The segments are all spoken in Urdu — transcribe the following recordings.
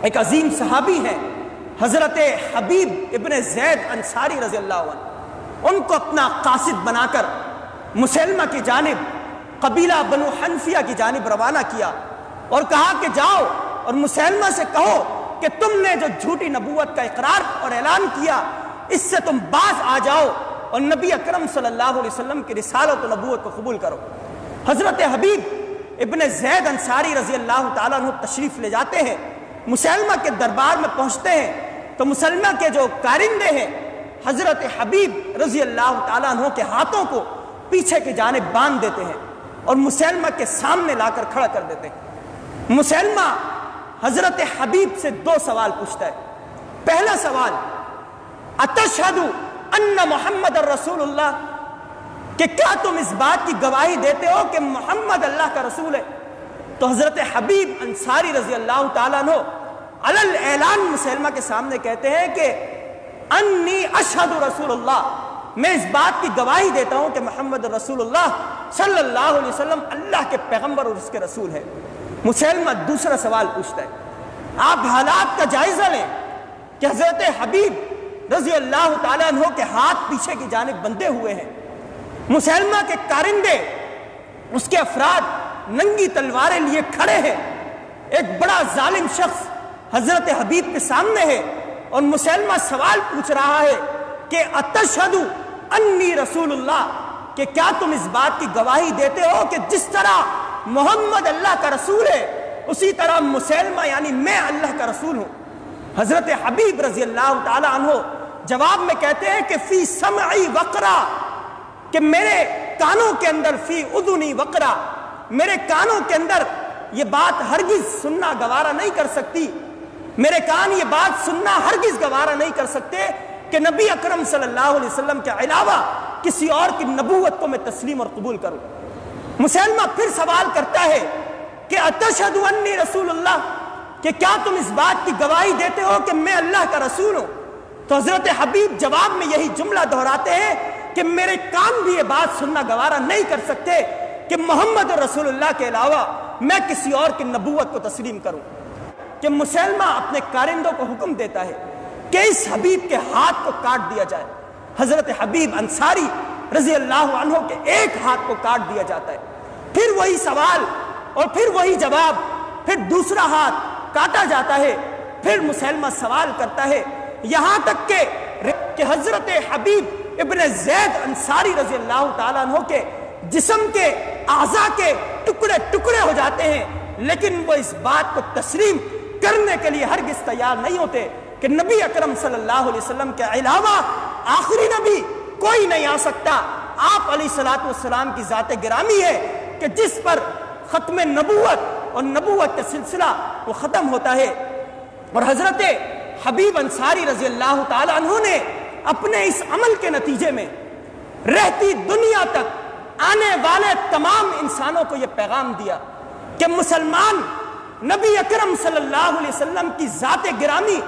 ایک عظیم صحابی ہیں حضرت حبیب ابن زید انصاری رضی اللہ عنہ، ان کو اپنا قاصد بنا کر مسلمہ کی جانب قبیلہ بنو حنفیہ کی جانب روانہ کیا اور کہا کہ جاؤ اور مسلمہ سے کہو کہ تم نے جو جھوٹی نبوت کا اقرار اور اعلان کیا اس سے تم باز آ جاؤ اور نبی اکرم صلی اللہ علیہ وسلم کی رسالت و نبوت کو قبول کرو۔ حضرت حبیب ابن زید انصاری رضی اللہ تعالیٰ عنہ تشریف لے جاتے ہیں، مسلمہ کے دربار میں پہنچتے ہیں تو مسلمہ کے جو کارندے ہیں حضرت حبیب رضی اللہ تعالیٰ عنہ کے ہاتھوں کو پیچھے کی جانب باندھ دیتے ہیں اور مسلمہ کے سامنے لا کر کھڑا کر دیتے ہیں۔ مسلمہ حضرت حبیب سے دو سوال پوچھتا ہے۔ پہلا سوال، اتشہد ان محمد الرسول اللہ، کہ کیا تم اس بات کی گواہی دیتے ہو کہ محمد اللہ کا رسول ہے؟ تو حضرت حبیب انصاری رضی اللہ تعالیٰ عنہ علل اعلان مسلمہ کے سامنے کہتے ہیں کہ انی اشہد رسول اللہ، میں اس بات کی گواہی دیتا ہوں کہ محمد رسول اللہ صلی اللہ علیہ وسلم اللہ کے پیغمبر اور اس کے رسول ہے۔ مسلمہ دوسرا سوال پوچھتا ہے، آپ حالات کا جائزہ لیں کہ حضرت حبیب رضی اللہ تعالیٰ عنہ کے ہاتھ پیچھے کی جانب بندھے ہوئے ہیں، مسلمہ کے کارندے اس کے افراد ننگی تلواریں لیے کھڑے ہیں، ایک بڑا ظالم شخص حضرت حبیب کے سامنے ہے اور مسلمہ سوال پوچھ رہا ہے کہ اتشہد انی رسول اللہ، کہ کیا تم اس بات کی گواہی دیتے ہو کہ جس طرح محمد اللہ کا رسول ہے اسی طرح مسلمہ یعنی میں اللہ کا رسول ہوں۔ حضرت حبیب رضی اللہ تعالی عنہ جواب میں کہتے ہیں کہ فی سمعی وقرا، کہ میرے کانوں کے اندر فی اذنی وقرا، میرے کانوں کے اندر یہ بات ہرگز سننا گوارا نہیں کر سکتی، میرے کان یہ بات سننا ہرگز گوارا نہیں کر سکتے کہ نبی اکرم صلی اللہ علیہ وسلم کے علاوہ کسی اور کی نبوت کو میں تسلیم اور قبول کروں۔ مسلمہ پھر سوال کرتا ہے کہ اتشہد انی رسول اللہ، کہ کیا تم اس بات کی گواہی دیتے ہو کہ میں اللہ کا رسول ہوں؟ تو حضرت حبیب جواب میں یہی جملہ دہراتے ہیں کہ میرے کان بھی یہ بات سننا گوارا نہیں کر سکتے کہ محمد رسول اللہ کے علاوہ میں کسی اور کی نبوت کو تسلیم کروں۔ کہ مسلمہ اپنے کارندوں کو حکم دیتا ہے کہ اس حبیب کے ہاتھ کو کاٹ دیا جائے۔ حضرت حبیب انصاری رضی اللہ عنہ کے ایک ہاتھ کو کاٹ دیا جاتا ہے، پھر وہی سوال اور پھر وہی جواب، پھر دوسرا ہاتھ کاٹا جاتا ہے، پھر مسلمہ سوال کرتا ہے، یہاں تک کہ حضرت حبیب ابن زید انصاری رضی اللہ تعالیٰ عنہ کے جسم کے اعضاء کے ٹکڑے ٹکڑے ہو جاتے ہیں، لیکن وہ اس بات کو تسلیم کرنے کے لیے ہرگز تیار نہیں ہوتے کہ نبی اکرم صلی اللہ علیہ وسلم کے علاوہ آخری نبی کوئی نہیں آ سکتا۔ آپ علیہ الصلوۃ والسلام کی ذات گرامی ہے کہ جس پر ختم نبوت اور نبوت کا سلسلہ وہ ختم ہوتا ہے، اور حضرت حبیب انصاری رضی اللہ تعالی عنہ نے اپنے اس عمل کے نتیجے میں رہتی دنیا تک آنے والے تمام انسانوں کو یہ پیغام دیا کہ مسلمان نبی اکرم صلی اللہ علیہ وسلم کی ذات گرامی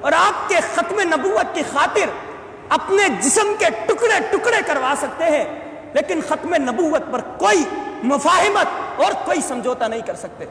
اور آپ کے ختم نبوت کی خاطر اپنے جسم کے ٹکڑے ٹکڑے کروا سکتے ہیں، لیکن ختم نبوت پر کوئی مفاہمت اور کوئی سمجھوتا نہیں کر سکتے۔